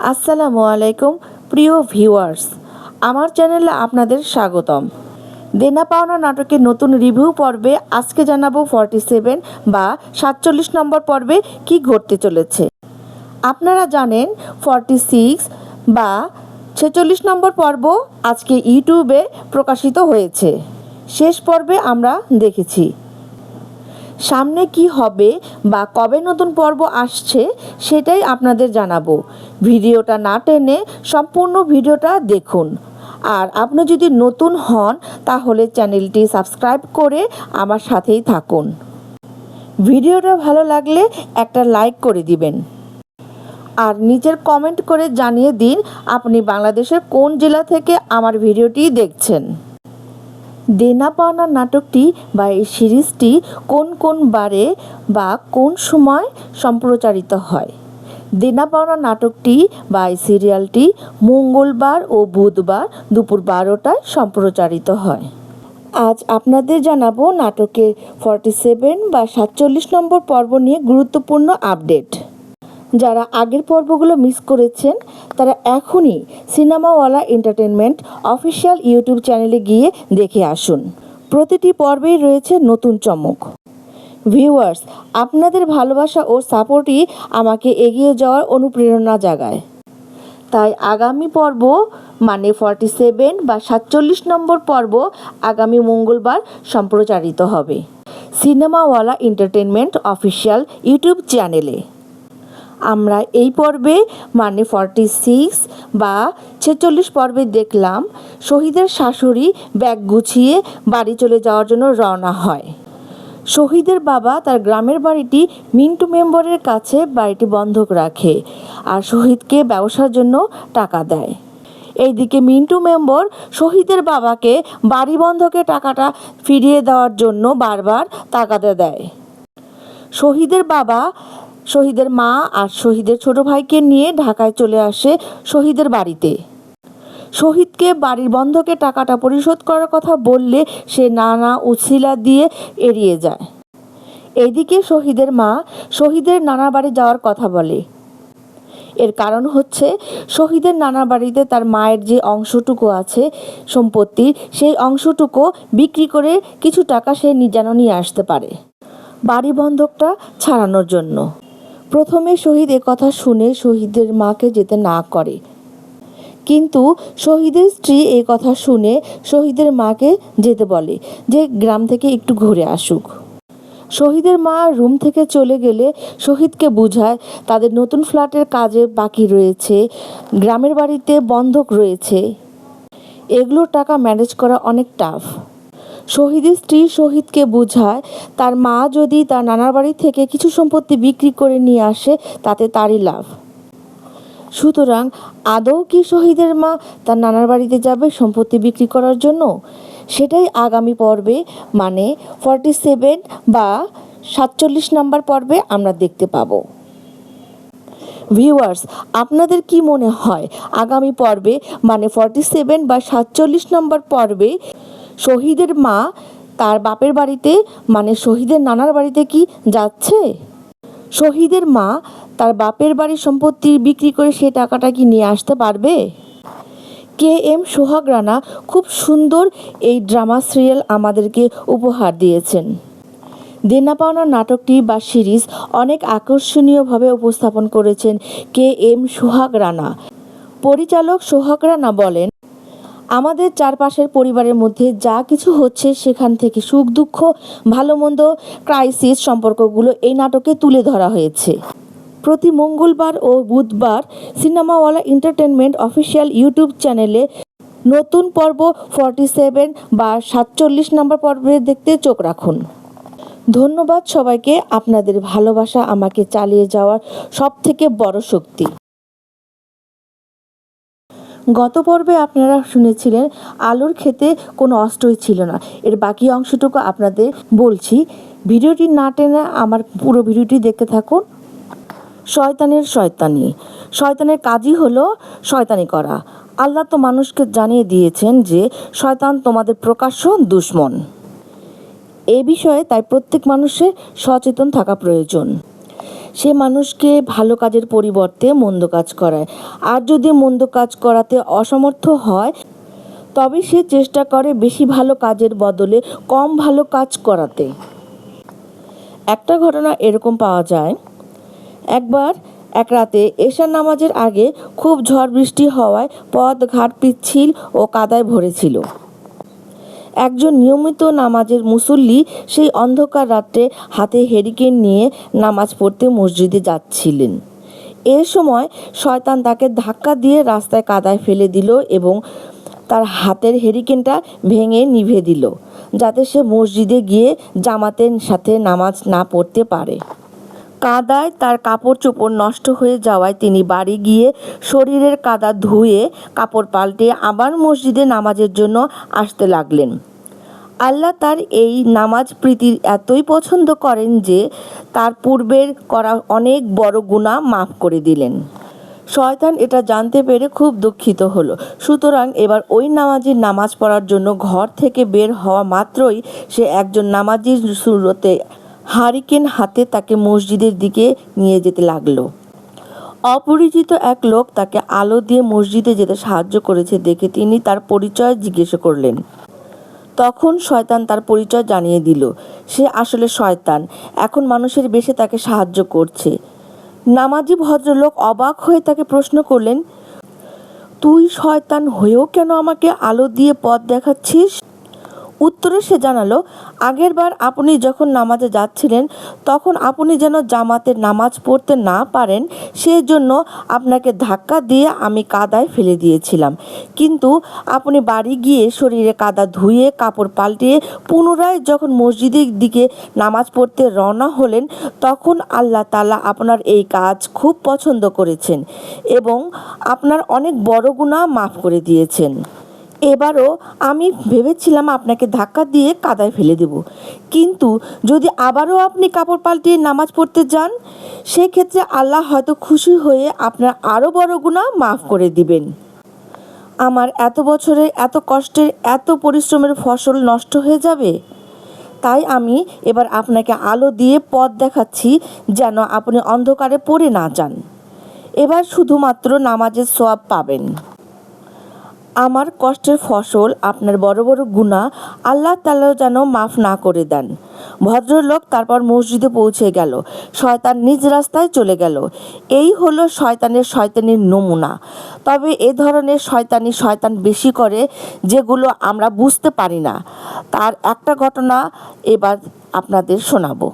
আসসালামু আলাইকুম প্রিয় ভিউয়ার্স, আমার চ্যানেলে আপনাদের স্বাগতম। দেনা পাওনা নাটকের নতুন রিভিউ পর্বে আজকে জানাবো 47 বা 47 নম্বর পর্বে কি ঘটতে চলেছে। আপনারা জানেন 46 বা 46 নম্বর পর্ব আজকে ইউটিউবে প্রকাশিত হয়েছে। শেষ পর্বে আমরা দেখেছি। সামনে কি হবে বা কবে নতুন পর্ব আসছে সেটাই আপনাদের জানাবো। ভিডিওটা না টেনে সম্পূর্ণ ভিডিওটা দেখুন। আর আপনি যদি নতুন হন তাহলে চ্যানেলটি সাবস্ক্রাইব করে আমার সাথেই থাকুন। ভিডিওটা ভালো লাগলে একটা লাইক করে দিবেন। আর নিচের কমেন্ট করে জানিয়ে দিন আপনি বাংলাদেশের কোন জেলা থেকে আমার ভিডিওটি দেখছেন। দেনা পাওনা নাটকটি বা এই সিরিজটি কোন কোন বারে বা কোন সময় সম্প্রচারিত হয়। দেনা পাওনা নাটকটি বা এই সিরিয়ালটি মঙ্গলবার ও বুধবার দুপুর 12টায় সম্প্রচারিত হয়। আজ আপনাদের জানাবো নাটকের 47 বা 47 নম্বর পর্ব নিয়ে গুরুত্বপূর্ণ আপডেট। যারা আগের পর্বগুলো মিস করেছেন তারা এখনই সিনেমাওয়ালা এন্টারটেনমেন্ট অফিসিয়াল ইউটিউব চ্যানেলে গিয়ে দেখে আসুন। প্রতিটি পর্বেই রয়েছে নতুন চমক। ভিউয়ার্স, আপনাদের ভালোবাসা ও সাপোর্টই আমাকে এগিয়ে যাওয়ার অনুপ্রেরণা জাগায়। তাই আগামী পর্ব মানে 47 বা 47 নম্বর পর্ব আগামী মঙ্গলবার সম্প্রচারিত হবে সিনেমাওয়ালা এন্টারটেনমেন্ট অফিসিয়াল ইউটিউব চ্যানেলে। আমরা এই পর্বে মানে 46 বা 46 পর্বে দেখলাম শহীদের শাশুড়ি ব্যাগ গুছিয়ে বাড়ি চলে যাওয়ার জন্য রওনা হয়। শহীদের বাবা তার গ্রামের বাড়িটি মিন্টু মেম্বরের কাছে বাড়িটি বন্ধক রাখে আর শহীদকে ব্যবসার জন্য টাকা দেয়। এইদিকে মিন্টু মেম্বর শহীদের বাবাকে বাড়ি বন্ধকে টাকাটা ফিরিয়ে দেওয়ার জন্য বারবার তাগাদা দেয়। শহীদের বাবা শহীদের মা আর শহীদের ছোট ভাইকে নিয়ে ঢাকায় চলে আসে শহীদের বাড়িতে। শহীদকে বাড়ির বন্ধকে টাকাটা পরিশোধ করার কথা বললে সে নানা উছিলা দিয়ে এড়িয়ে যায়। এদিকে শহীদের মা শহীদের নানা বাড়ি যাওয়ার কথা বলে। এর কারণ হচ্ছে শহীদের নানা বাড়িতে তার মায়ের যে অংশটুকু আছে সম্পত্তির, সেই অংশটুকু বিক্রি করে কিছু টাকা সে যেন নিয়ে আসতে পারে বাড়ি বন্ধকটা ছাড়ানোর জন্য। প্রথমে শহীদ কথা শুনে শহীদের মাকে যেতে না করে, কিন্তু শহীদের স্ত্রী কথা শুনে শহীদের মাকে যেতে বলে যে গ্রাম থেকে একটু ঘুরে আসুক। শহীদের মা রুম থেকে চলে গেলে শহীদকে বুঝায় তাদের নতুন ফ্ল্যাটের কাজে বাকি রয়েছে, গ্রামের বাড়িতে বন্ধক রয়েছে, এগুলোর টাকা ম্যানেজ করা অনেক টাফ। শহীদের স্ত্রী শহীদকে বোঝায় তার মা যদি তার নানার বাড়ি থেকে কিছু সম্পত্তি বিক্রি করে নিয়ে আসে তাতে তারই লাভ। সুতরাং আদৌ কি শহীদের মা তার নানার বাড়িতে যাবে সম্পত্তি বিক্রি করার জন্য? সেটাই আগামী পর্বে মানে 47 বা 47 নম্বর পর্বে আমরা দেখতে পাবো। ভিউয়ার্স, আপনাদের কি মনে হয় আগামী পর্বে মানে 47 বা 47 নম্বর পর্বে শহীদের মা তার বাপের বাড়িতে মানে শহীদের নানার বাড়িতে কি যাচ্ছে? শহীদের মা তার বাপের বাড়ির সম্পত্তি বিক্রি করে সে টাকাটা কি নিয়ে আসতে পারবে? KM সোহাগ রানা খুব সুন্দর এই ড্রামা সিরিয়াল আমাদেরকে উপহার দিয়েছেন। দেনা পাওনা নাটকটি বা সিরিজ অনেক আকর্ষণীয়ভাবে উপস্থাপন করেছেন KM সোহাগ রানা। পরিচালক সোহাগ রানা বলেন, আমাদের চারপাশের পরিবারের মধ্যে যা কিছু হচ্ছে সেখান থেকে সুখ দুঃখ ভালো মন্দ ক্রাইসিস সম্পর্কগুলো এই নাটকে তুলে ধরা হয়েছে। প্রতি মঙ্গলবার ও বুধবার সিনেমাওয়ালা এন্টারটেনমেন্ট অফিসিয়াল ইউটিউব চ্যানেলে নতুন পর্ব 47 বা 47 নম্বর পর্বে দেখতে চোখ রাখুন। ধন্যবাদ সবাইকে। আপনাদের ভালোবাসা আমাকে চালিয়ে যাওয়ার সবথেকে বড় শক্তি। গত পর্বে আপনারা শুনেছিলেন আলুর ক্ষেতে কোনো অস্ত্রই ছিল না। এর বাকি অংশটুকু আপনাদের বলছি। ভিডিওটি না টেনে আমার পুরো ভিডিওটি দেখতে থাকুন। শয়তানের শয়তানি, শয়তানের কাজই হলো শয়তানি করা। আল্লাহ তো মানুষকে জানিয়ে দিয়েছেন যে শয়তান তোমাদের প্রকাশ্য দুশমন। এ বিষয়ে তাই প্রত্যেক মানুষের সচেতন থাকা প্রয়োজন। সে মানুষকে ভালো কাজের পরিবর্তে মন্দ কাজ করায়। আর যদি মন্দ কাজ করাতে অসমর্থ হয় তবে সে চেষ্টা করে বেশি ভালো কাজের বদলে কম ভালো কাজ করাতে। একটা ঘটনা এরকম পাওয়া যায়। একবার এক রাতে এশার নামাজের আগে খুব ঝড় বৃষ্টি হওয়ায় পথ ঘাট পিচ্ছিল ও কাদায় ভরেছিল। একজন নিয়মিত নামাজের মুসল্লি সেই অন্ধকার রাত্রে হাতে হেরিকেন নিয়ে নামাজ পড়তে মসজিদে যাচ্ছিলেন। এ সময় শয়তান তাকে ধাক্কা দিয়ে রাস্তায় কাদায় ফেলে দিল এবং তার হাতের হেরিকেনটা ভেঙে নিভে দিল, যাতে সে মসজিদে গিয়ে জামাতের সাথে নামাজ না পড়তে পারে। কাদায় তার কাপড় চোপড় নষ্ট হয়ে যাওয়ায় তিনি বাড়ি গিয়ে শরীরের কাদা ধুয়ে কাপড় পাল্টে আবার মসজিদে নামাজের জন্য আসতে লাগলেন। আল্লাহ তার এই নামাজ প্রীতির এতই পছন্দ করেন যে তার পূর্বের করা অনেক বড় গুনাহ মাফ করে দিলেন। শয়তান এটা জানতে পেরে খুব দুঃখিত হলো। সুতরাং এবার ওই নামাজির নামাজ পড়ার জন্য ঘর থেকে বের হওয়া মাত্রই সে একজন নামাজির সুরতে হারিকেন হাতে তাকে মসজিদের দিকে নিয়ে যেতে লাগলো। অপরিচিত এক লোক তাকে আলো দিয়ে মসজিদে যেতে সাহায্য করেছে দেখে তিনি তার পরিচয় জিজ্ঞেস করলেন। তখন শয়তান তার পরিচয় জানিয়ে দিল। সে আসলে শয়তান, এখন মানুষের বেশে তাকে সাহায্য করছে। নামাজি ভদ্রলোক অবাক হয়ে তাকে প্রশ্ন করলেন, তুই শয়তান হয়েও কেন আমাকে আলো দিয়ে পথ দেখাচ্ছিস? উত্তরে সে জানালো, আগেরবার আপনি যখন নামাজে যাচ্ছিলেন তখন আপনি যেন জামাতের নামাজ পড়তে না পারেন সেজন্য আপনাকে ধাক্কা দিয়ে আমি কাদায় ফেলে দিয়েছিলাম। কিন্তু আপনি বাড়ি গিয়ে শরীরে কাদা ধুয়ে কাপড় পাল্টিয়ে পুনরায় যখন মসজিদের দিকে নামাজ পড়তে রওনা হলেন তখন আল্লাহ তাআলা আপনার এই কাজ খুব পছন্দ করেছেন এবং আপনার অনেক বড় গুনাহ মাফ করে দিয়েছেন। এবারও আমি ভেবেছিলাম আপনাকে ধাক্কা দিয়ে কাদায় ফেলে দেব, কিন্তু যদি আবারও আপনি কাপড় পাল্টিয়ে নামাজ পড়তে যান সেক্ষেত্রে আল্লাহ হয়তো খুশি হয়ে আপনার আরও বড় গুনাহ মাফ করে দিবেন। আমার এত বছরের এত কষ্টের এত পরিশ্রমের ফসল নষ্ট হয়ে যাবে? তাই আমি এবার আপনাকে আলো দিয়ে পথ দেখাচ্ছি যেন আপনি অন্ধকারে পড়ে না যান। এবার শুধুমাত্র নামাজের সওয়াব পাবেন। আমার কষ্টের ফসল আপনার বড় বড় গুনাহ আল্লাহ তাআলা যেন মাফ না করে দেন। ভদ্রলোক তারপর মসজিদে পৌঁছে গেল। শয়তান নিজ রাস্তায় চলে গেল। এই হলো শয়তানের নমুনা। তবে এ ধরনের শয়তান বেশি করে যেগুলো আমরা বুঝতে পারি না। তার একটা ঘটনা এবার আপনাদের শোনাবো।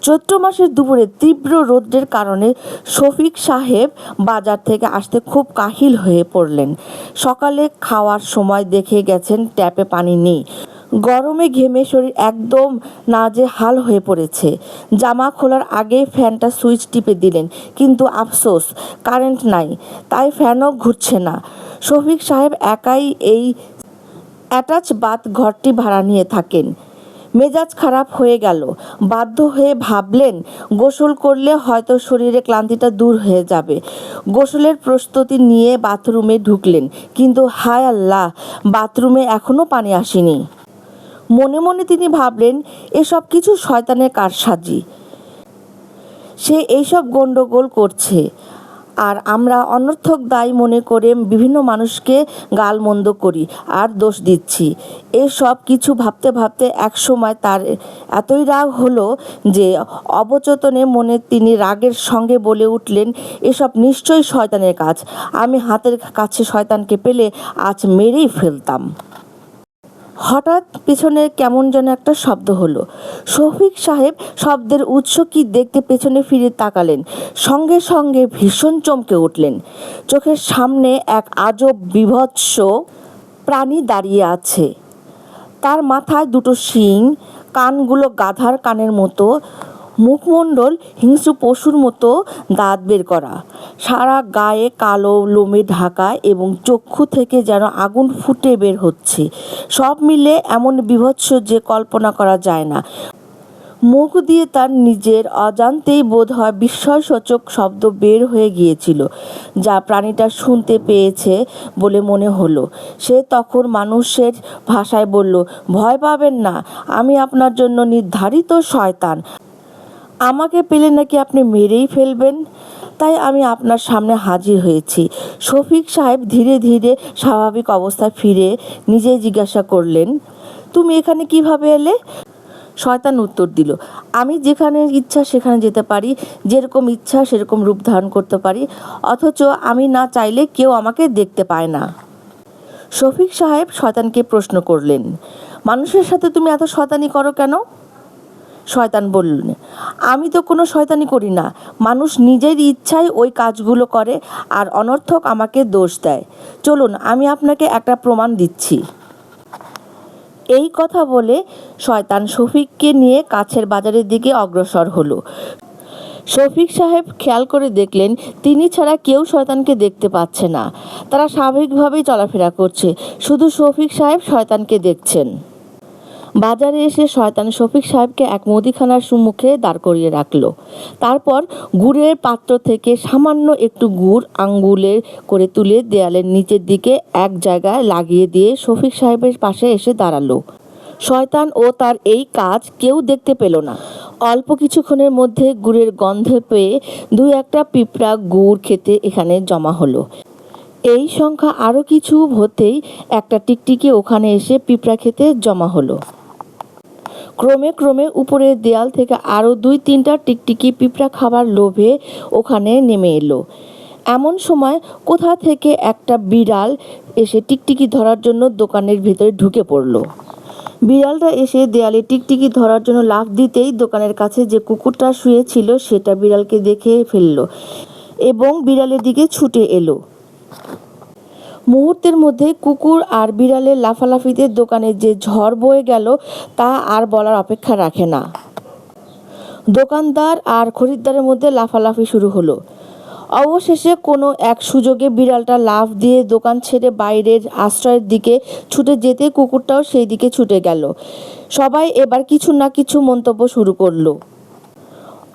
চৈত্র মাসের দুপুরে তীব্র রৌদ্রের কারণে শফিক সাহেব বাজার থেকে আসতে খুব কাহিল হয়ে পড়লেন। সকালে খাওয়ার সময় দেখে গেছেন ট্যাপে পানি নেই। গরমে ঘেমে শরীর একদম নাজেহাল হয়ে পড়েছে। জামা খোলার আগেই ফ্যানটা সুইচ টিপে দিলেন, কিন্তু আফসোস কারেন্ট নাই, তাই ফ্যানও ঘুরছে না। শফিক সাহেব একাই এই অ্যাটাচ বাথ ঘরটি ভাড়া নিয়ে থাকেন। মেজাজ খারাপ হয়ে গেল। বাধ্য হয়ে ভাবলেন গোসল করলে হয়তো শরীরে ক্লান্তিটা দূর হয়ে যাবে। গোসলের প্রস্তুতি নিয়ে বাথরুমে ঢুকলেন, কিন্তু হায় আল্লাহ, বাথরুমে এখনও পানি আসেনি। মনে মনে তিনি ভাবলেন এসব কিছু শয়তানের কারসাজি। সে এইসব গন্ডগোল করছে আর আমরা অনর্থক দায়ী মনে করে বিভিন্ন মানুষকে গালমন্দ করি আর দোষ দিচ্ছি। এসব কিছু ভাবতে ভাবতে একসময় তার এতই রাগ হলো যে অবচেতনে মনে তিনি রাগের সঙ্গে বলে উঠলেন, এসব নিশ্চয়ই শয়তানের কাজ। আমি হাতের কাছে শয়তানকে পেলে আজ মেরেই ফেলতাম। হঠাৎ পেছনে কেমন যেন একটা শব্দ হলো। শফিক সাহেব শব্দের উৎস কি দেখতে পেছনে ফিরে তাকালেন। সঙ্গে সঙ্গে ভীষণ চমকে উঠলেন। চোখের সামনে এক আজব বীভৎস প্রাণী দাঁড়িয়ে আছে। তার মাথায় দুটো শিং, কানগুলো গাধার কানের মতো, মুখমণ্ডল হিংস্র পশুর মতো দাঁত বের করা, সারা গায়ে কালো লোমে ঢাকা এবং চক্ষু থেকে যেন আগুন ফুটে বের হচ্ছে। সব মিলে এমন বীভৎস যে কল্পনা করা যায় না। মুখ দিয়ে তার নিজের অজান্তেই বোধহয় বিস্ময়সূচক শব্দ বের হয়ে গিয়েছিল, যা প্রাণীটা শুনতে পেয়েছে বলে মনে হলো। সে তখন মানুষের ভাষায় বলল, ভয় পাবেন না, আমি আপনার জন্য নির্ধারিত শয়তান। আমাকে পেলে নাকি আপনি মেরেই ফেলবেন, তাই আমি আপনার সামনে হাজির হয়েছি। শফিক সাহেব ধীরে ধীরে স্বাভাবিক অবস্থায় ফিরে নিজেই জিজ্ঞাসা করলেন, তুমি এখানে কিভাবে এলে? শয়তান উত্তর দিল, আমি যেখানে ইচ্ছা সেখানে যেতে পারি, যেরকম ইচ্ছা সেরকম রূপ ধারণ করতে পারি, অথচ আমি না চাইলে কেউ আমাকে দেখতে পায় না। শফিক সাহেব শয়তানকে প্রশ্ন করলেন, মানুষের সাথে তুমি এত শয়তানি করো কেন? শয়তান বললেন, আমি তো কোনো শয়তানি করি না, মানুষ নিজের ইচ্ছায় ওই কাজগুলো করে আর অনর্থক আমাকে দোষ দেয়। চলুন আমি আপনাকে একটা প্রমাণ দিচ্ছি। এই কথা বলে শয়তান শফিককে নিয়ে কাছের বাজারের দিকে অগ্রসর হলো। শফিক সাহেব খেয়াল করে দেখলেন তিনি ছাড়া কেউ শয়তানকে দেখতে পাচ্ছে না। তারা স্বাভাবিকভাবেই চলাফেরা করছে, শুধু শফিক সাহেব শয়তানকে দেখছেন। বাজারে এসে শয়তান শফিক সাহেবকে এক মুদিখানার সম্মুখে দাঁড় করিয়ে রাখলো। তারপর গুড়ের পাত্র থেকে সামান্য একটু গুড় আঙ্গুলে করে তুলে দেয়ালের নিচের দিকে এক জায়গায় লাগিয়ে দিয়ে শফিক সাহেবের পাশে এসে দাঁড়ালো। শয়তান ও তার এই কাজ কেউ দেখতে পেল না। অল্প কিছুক্ষণের মধ্যে গুড়ের গন্ধে পেয়ে দুই একটা পিঁপড়া গুড় খেতে এখানে জমা হলো। এই সংখ্যা আরও কিছু হতেই একটা টিকটিকি ওখানে এসে পিঁপড়া খেতে জমা হলো। ক্রমে ক্রমে উপরের দেয়াল থেকে আরও 2-3টা টিকটিকি পিঁপড়া খাবার লোভে ওখানে নেমে এলো। এমন সময় কোথা থেকে একটা বিড়াল এসে টিকটিকি ধরার জন্য দোকানের ভেতরে ঢুকে পড়ল। বিড়ালটা এসে দেয়ালে টিকটিকি ধরার জন্য লাফ দিতেই দোকানের কাছে যে কুকুরটা শুয়েছিল সেটা বিড়ালকে দেখে ফেলল এবং বিড়ালের দিকে ছুটে এলো। মুহূর্তের মধ্যে কুকুর আর বিড়ালের লাফালাফিতে দোকানে যে ঝড় বয়ে গেল তা আর বলার অপেক্ষা রাখে না। দোকানদার আর খরিদ্দারের মধ্যে লাফালাফি শুরু হলো। অবশেষে কোনো এক সুযোগে বিড়ালটা লাফ দিয়ে দোকান ছেড়ে বাইরের আশ্রয়ের দিকে ছুটে যেতে কুকুরটাও সেই দিকে ছুটে গেল। সবাই এবার কিছু না কিছু মন্তব্য শুরু করলো।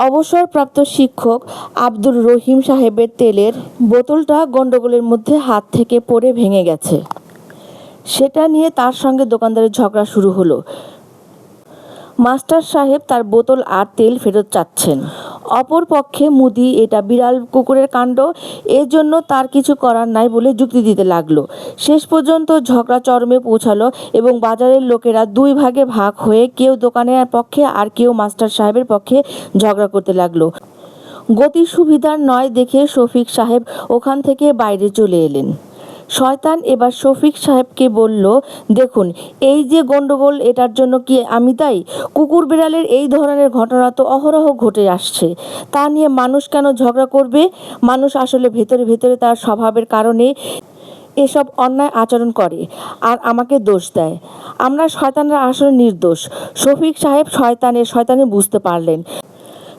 অবসরপ্রাপ্ত শিক্ষক আব্দুর রহিম সাহেবের তেলের বোতলটা গন্ডগোলের মধ্যে হাত থেকে পড়ে ভেঙে গেছে, সেটা নিয়ে তার সঙ্গে দোকানদারের ঝগড়া শুরু হলো। মাস্টার সাহেব তার বোতল আর তেল ফেরত চাচ্ছেন। অপর পক্ষে মুদি এটা বিড়াল কুকুরের কাণ্ড, এজন্য তার কিছু করার নাই বলে যুক্তি দিতে লাগলো। শেষ পর্যন্ত ঝগড়া চরমে পৌঁছালো এবং বাজারের লোকেরা দুই ভাগে ভাগ হয়ে কেউ দোকানের পক্ষে আর কেউ মাস্টার সাহেবের পক্ষে ঝগড়া করতে লাগলো। গতি সুবিধার নয় দেখে শফিক সাহেব ওখান থেকে বাইরে চলে এলেন। শয়তান এবার শফিক সাহেবকে বলল, দেখুন এই যে গন্ডগোল, এটার জন্য কি আমি দায়ী? কুকুর বিড়ালের এই ধরনের ঘটনা তো অহরহ ঘটে আসছে, তা নিয়ে মানুষ কেন ঝগড়া করবে? মানুষ আসলে ভেতরে ভেতরে তার স্বভাবের কারণে এসব অন্যায় আচরণ করে আর আমাকে দোষ দেয়। আমরা শয়তানরা আসলে নির্দোষ। শফিক সাহেব শয়তানি বুঝতে পারলেন।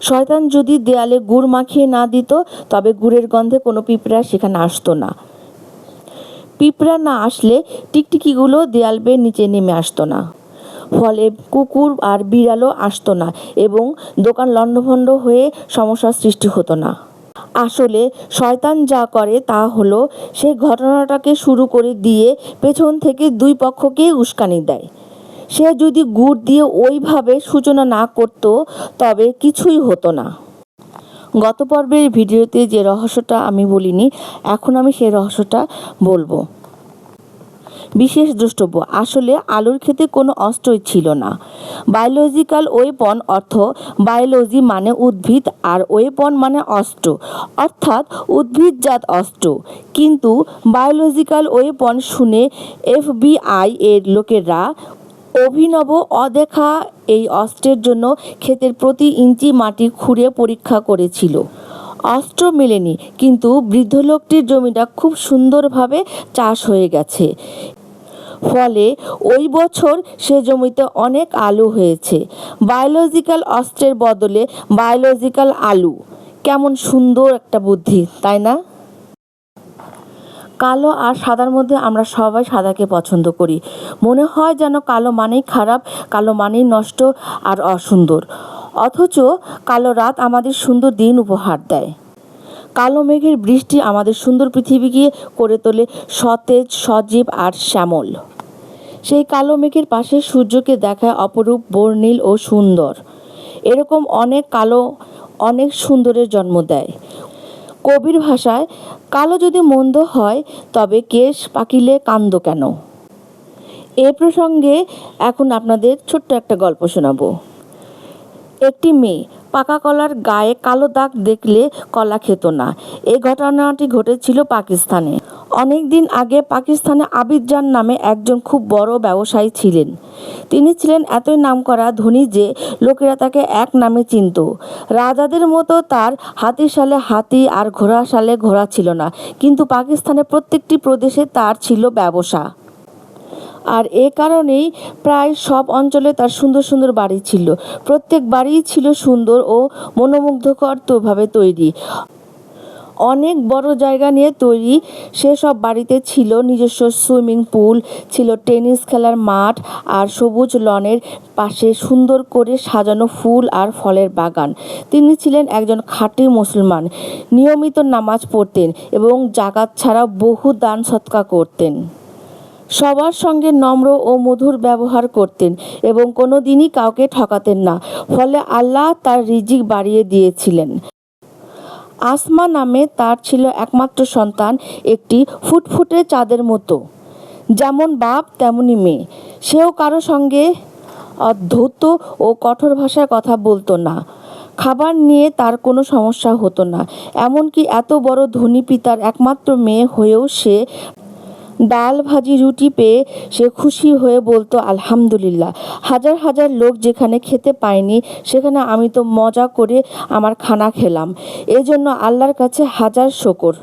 শয়তান যদি দেয়ালে গুড় মাখিয়ে না দিত তবে গুড়ের গন্ধে কোনো পিঁপড়া সেখানে আসতো না। পিঁপড়া না আসলে টিকটিকিগুলো দেয়াল বেয়ে নিচে নেমে আসতো না, ফলে কুকুর আর বিড়ালও আসতো না এবং দোকান লণ্ডভণ্ড হয়ে সমস্যার সৃষ্টি হতো না। আসলে শয়তান যা করে তা হলো সে ঘটনাটাকে শুরু করে দিয়ে পেছন থেকে দুই পক্ষকে উস্কানি দেয়। সে যদি গুড় দিয়ে ওইভাবে সূচনা না করত তবে কিছুই হতো না। গত পর্বের ভিডিওতে যে রহস্যটা আমি বলিনি, এখন আমি সেই রহস্যটা বলবো। বিশেষ দ্রষ্টব্য, আসলে আলুর ক্ষেতে কোনো অস্ত্রই ছিল না। বায়োলজিক্যাল ওয়েপন অর্থ বায়োলজি মানে উদ্ভিদ আর ওয়েপন মানে অস্ত্র, অর্থাৎ উদ্ভিদজাত অস্ত্র। কিন্তু বায়োলজিক্যাল ওয়েপন শুনে FBI এর লোকেরা অভিনব অদেখা এই অস্ত্রের জন্য ক্ষেতের প্রতি ইঞ্চি মাটি খুঁড়ে পরীক্ষা করেছিল। অস্ত্র মেলেনি, কিন্তু বৃদ্ধ লোকটির জমিটা খুব সুন্দরভাবে চাষ হয়ে গেছে। ফলে ওই বছর সে জমিতে অনেক আলু হয়েছে। বায়োলজিক্যাল অস্ত্রের বদলে বায়োলজিক্যাল আলু, কেমন সুন্দর একটা বুদ্ধি, তাই না? কালো আর সাদার মধ্যে আমরা সবাই সাদাকে পছন্দ করি। মনে হয় যেন কালো মানেই খারাপ, কালো মানেই নষ্ট আর অসুন্দর। অথচ কালো রাত আমাদের সুন্দর দিন উপহার দেয়। কালো মেঘের বৃষ্টি আমাদের সুন্দর পৃথিবীকে করে তোলে সতেজ, সজীব আর শ্যামল। সেই কালো মেঘের পাশে সূর্যকে দেখায় অপরূপ, বর্ণিল ও সুন্দর। এরকম অনেক কালো অনেক সুন্দরের জন্ম দেয়। কবির ভাষায়, কালো যদি মন্দ হয় তবে কেশ পাকিলে কান্দ কেন। এ প্রসঙ্গে এখন আপনাদের ছোট্ট একটা গল্প শোনাবো। একটি মেয়ে পাকা কলার গায়ে কালো দাগ দেখলে কলা খেত না। এই ঘটনাটি ঘটেছিল পাকিস্তানে। অনেক দিন আগে পাকিস্তানে আবিদ জান নামে একজন খুব বড় ব্যবসায়ী ছিলেন। তিনি ছিলেন এতই নামকরা ধনী যে লোকেরা তাকে এক নামে চিনত। রাজাদের মতো তার হাতির সালে হাতি আর ঘোড়ার সালে ঘোড়া ছিল না, কিন্তু পাকিস্তানের প্রত্যেকটি প্রদেশে তার ছিল ব্যবসা। আর এ কারণেই প্রায় সব অঞ্চলে তার সুন্দর সুন্দর বাড়ি ছিল। প্রত্যেক বাড়িই ছিল সুন্দর ও মনোমুগ্ধকরভাবে তৈরি। অনেক বড় জায়গা নিয়ে তৈরি সেসব বাড়িতে ছিল নিজস্ব সুইমিং পুল, ছিল টেনিস খেলার মাঠ, আর সবুজ লনের পাশে সুন্দর করে সাজানো ফুল আর ফলের বাগান। তিনি ছিলেন একজন খাঁটি মুসলমান, নিয়মিত নামাজ পড়তেন এবং জাকাত ছাড়া বহু দান সৎকা করতেন। সবার সঙ্গে নম্র ও মধুর ব্যবহার করতেন এবং কোনো দিনই কাউকে ঠকাতেন না। ফলে আল্লাহ তার রিজিক বাড়িয়ে দিয়েছিলেন। আসমা নামে তার ছিল একমাত্র সন্তান, একটি ফুটফুটে চাঁদের মতো। যেমন বাপ তেমনি মেয়ে। সেও কারো সঙ্গে ধূর্ত ও কঠোর ভাষায় কথা বলতো না। খাবার নিয়ে তার কোনো সমস্যা হতো না। এমনকি এত বড় ধনী পিতার একমাত্র মেয়ে হয়েও সে ডাল ভাজি রুটি পেয়ে সে খুশি হয়ে বলতো আলহামদুলিল্লাহ। হাজার হাজার লোক যেখানে খেতে পায়নি সেখানে আমি তো মজা করে আমার খানা খেলাম, এজন্য আল্লাহর কাছে হাজার শুকর।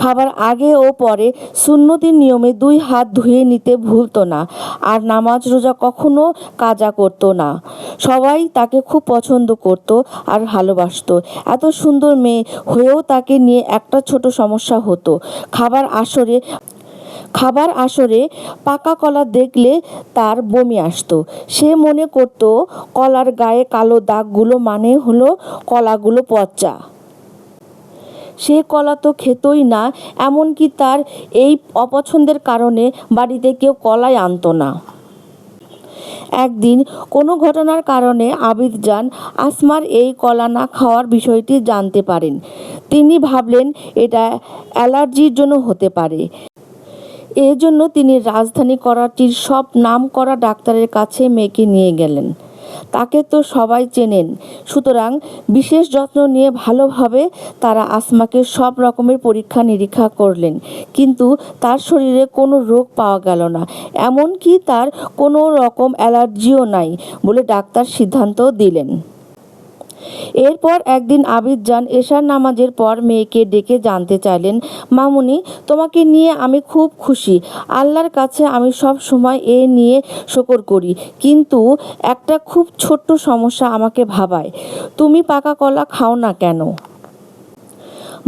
খাবার আগে ও পরে সুন্নতির নিয়মে 2 হাত ধুয়ে নিতে ভুলতো না, আর নামাজ রোজা কখনো কাজা করতো না। সবাই তাকে খুব পছন্দ করত আর ভালোবাসতো। এত সুন্দর মেয়ে হয়েও তাকে নিয়ে একটা ছোট সমস্যা হতো। খাবার আসরে পাকা কলা দেখলে তার বমি আসতো। সে মনে করত কলার গায়ে কালো দাগগুলো মানে হলো কলাগুলো পচা। সে কলা তো খেতই না, এমনকি তার এই অপছন্দের কারণে বাড়িতে কেউ কলাই আনতো না। একদিন কোনো ঘটনার কারণে আবিদ জান আসমার এই কলা না খাওয়ার বিষয়টি জানতে পারেন। তিনি ভাবলেন এটা অ্যালার্জির জন্য হতে পারে। এজন্য তিনি রাজধানী করাচির সব নামকরা ডাক্তারের কাছে মেয়েকে নিয়ে গেলেন। তাকে তো সবাই চেনেন, সুতরাং বিশেষ যত্ন নিয়ে ভালোভাবে তারা আসমাকে সব রকমের পরীক্ষা নিরীক্ষা করলেন, কিন্তু তার শরীরে কোনো রোগ পাওয়া গেল না। এমনকি তার কোনো রকম অ্যালার্জিও নাই বলে ডাক্তার সিদ্ধান্ত দিলেন। এরপর একদিন আবিদ জান এশার নামাজের পর মেয়েকে ডেকে জানতে চাইলেন, মামুনি, তোমাকে নিয়ে আমি খুব খুশি। আল্লাহর কাছে আমি সব সময় এ নিয়ে শুকর করি, কিন্তু একটা খুব ছোট্ট সমস্যা আমাকে ভাবায়। তুমি পাকা কলা খাও না কেন?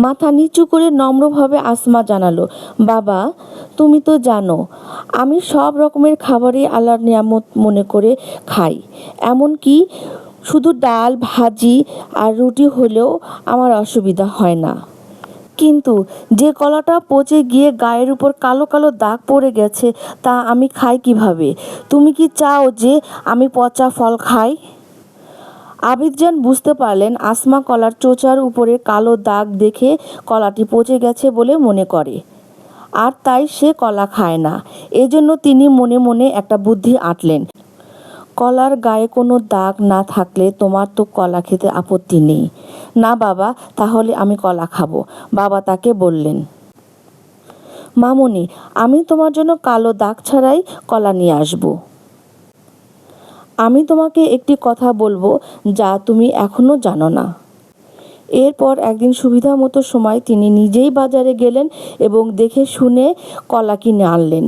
মাথা নিচু করে নম্রভাবে আসমা জানালো, বাবা, তুমি তো জানো আমি সব রকমের খাবারই আল্লাহর নিয়ামত মনে করে খাই। এমনকি শুধু ডাল ভাজি আর রুটি হলেও আমার অসুবিধা হয় না। কিন্তু যে কলাটা পচে গিয়ে গায়ের উপর কালো কালো দাগ পড়ে গেছে তা আমি খাই কিভাবে? তুমি কি চাও যে আমি পচা ফল খাই? আবিদ জান বুঝতে পারলেন আসমা কলার চোচার উপরে কালো দাগ দেখে কলাটি পচে গেছে বলে মনে করে, আর তাই সে কলা খায় না। এজন্য তিনি মনে মনে একটা বুদ্ধি আঁটলেন। কলার গায়ে কোনো দাগ না থাকলে তোমার তো কলা খেতে আপত্তি নেই না বাবা? তাহলে আমি কলা খাবো, বাবা তাকে বললেন। মামুনি, আমি তোমার জন্য কালো দাগ ছাড়াই কলা নিয়ে আসব। আমি তোমাকে একটি কথা বলবো যা তুমি এখনো জানো না। এরপর একদিন সুবিধা মতো সময় তিনি নিজেই বাজারে গেলেন এবং দেখে শুনে কলা কিনে আনলেন।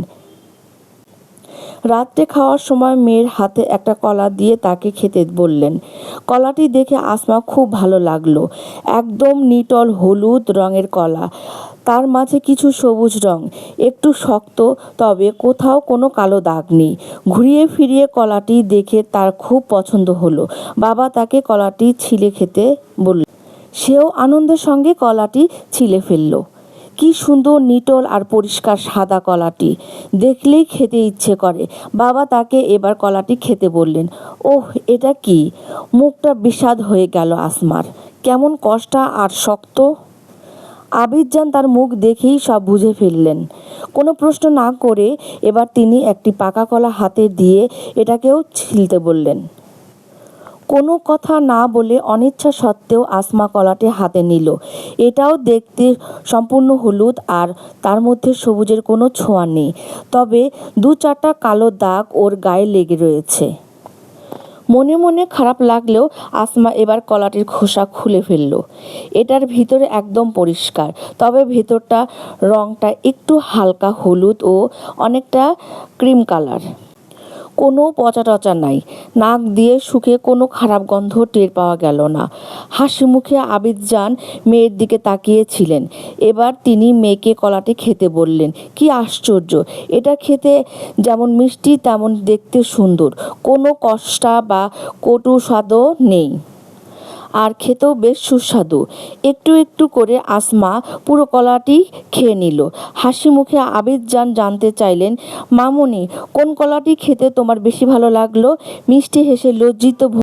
রাত্রে খাওয়ার সময় মেয়ের হাতে একটা কলা দিয়ে তাকে খেতে বললেন। কলাটি দেখে আসমা খুব ভালো লাগলো। একদম নিটল হলুদ রঙের কলা, তার মাঝে কিছু সবুজ রং, একটু শক্ত, তবে কোথাও কোনো কালো দাগ নেই। ঘুরিয়ে ফিরিয়ে কলাটি দেখে তার খুব পছন্দ হলো। বাবা তাকে কলাটি ছিলে খেতে বলল। সেও আনন্দের সঙ্গে কলাটি ছিলে ফেলল। কি সুন্দর নিটোল আর পরিষ্কার সাদা কলাটি, দেখলেই খেতে ইচ্ছে করে। বাবা তাকে এবার কলাটি খেতে বললেন। ওহ, এটা কি! মুখটা বিষাদ হয়ে গেল আসমার। কেমন কষ্টা আর শক্ত। আবিদজান তার মুখ দেখেই সব বুঝে ফেললেন। কোনো প্রশ্ন না করে এবার তিনি একটি পাকা কলা হাতে দিয়ে এটাকেও ছিলতে বললেন। কোনো কথা না বলে অনিচ্ছা সত্ত্বেও আসমা কলাটি হাতে নিল। এটাও দেখতে সম্পূর্ণ হলুদ আর তার মধ্যে সবুজের কোনো ছোঁয়া নেই, তবে 2-4টা কালো দাগ ওর গায়ে লেগে রয়েছে। মনে মনে খারাপ লাগলেও আসমা এবার কলাটির খোসা খুলে ফেলল। এটার ভিতরে একদম পরিষ্কার, তবে ভেতরটা রংটা একটু হালকা হলুদ ও অনেকটা ক্রিম কালার। কোনো পচা টচা নাই, নাক দিয়ে শুকে কোনো খারাপ গন্ধ টের পাওয়া গেল না। হাসি মুখে আবিদজান মেয়ের দিকে তাকিয়েছিলেন। এবার তিনি মেয়েকে কলাটি খেতে বললেন। কি আশ্চর্য! এটা খেতে যেমন মিষ্টি তেমন দেখতে সুন্দর, কোনো কষ্টা বা কটু স্বাদও নেই, আর খেতেও বেশ সুস্বাদু। একটু একটু করে আসমা পুরো কলাটি খেয়ে নিল। হাসি মুখে আবিদজান জানতে চাইলেন, মামুনি, কোন কলাটি খেতে তোমার বেশি ভালো লাগলো? মিষ্টি হেসে লজ্জিত